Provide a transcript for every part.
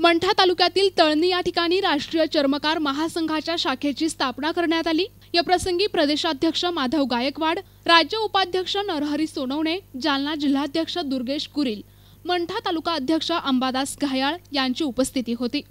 मंठा तालुक्यातील तळणी या ठिकाणी राष्ट्रीय चर्मकार महासंघाच्या शाखेची स्थापना करण्यात आली। या प्रसंगी प्रदेशाध्यक्ष माधव गायकवाड, राज्य उपाध्यक्ष नरहरी सोनवणे, जालना जिल्हाध्यक्ष दुर्गेश कुरील, मंठा तालुका अध्यक्ष अंबादास घायाळ यांची उपस्थिती होती।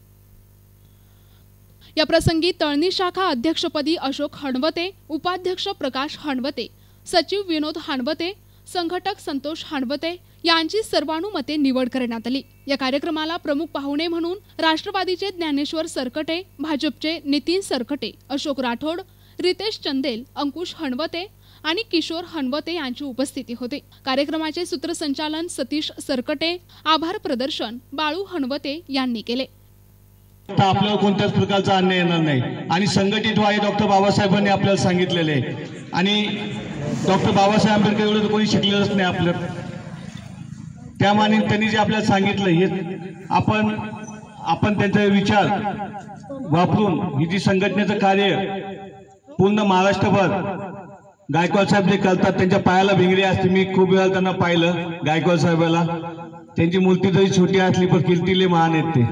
या प्रसंगी तळणी शाखा अध्यक्षपदी अशोक हणवते, उपाध्यक्ष प्रकाश हणवते, सचिव विनोद हणवते, संघटक संतोष हणवते यांची सर्वानुमते निवड करण्यात आली। या कार्यक्रमाला प्रमुख पाहुणे म्हणून राष्ट्रवादीचे ज्ञानेश्वर सरकटे, भाजपचे नितीन सरकटे, अशोक राठोड, रितेश चंदेल, अंकुश हणवते आणि किशोर हणवते यांची उपस्थिती होती। कार्यक्रमाचे सूत्रसंचालन सतीश सरकटे, आभार प्रदर्शन बाळू हणवते यांनी केले। आपल्याला कोणत्याच प्रकारचा अन्याय येणार नाही आणि संघटित व्हा हे डॉक्टर बाबासाहेबांनी आपल्याला सांगितलेले आहे आणि डॉक्टर बाबासाहेब आंबेडकर एवढं कोणी शिकलेलंच नाही आपलं। त्यामाने त्यांनी जे आपल्याला सांगितलं हे आपण त्यांचे विचार वापरून ही जी संघटनेचं कार्य पूर्ण महाराष्ट्रभर गायकवाड साहेब जे करतात त्यांच्या पायाला भिंगरी असते। मी खूप वेळा त्यांना पाहिलं गायकवाड साहेबाला, त्यांची मूर्ती जरी छोटी असली पण कीर्तीले महान आहेत ते।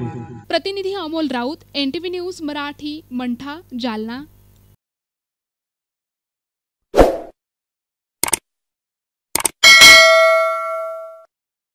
प्रतिनिधी अमोल राऊत, NTV न्यूज मराठी, मंठा, जालना।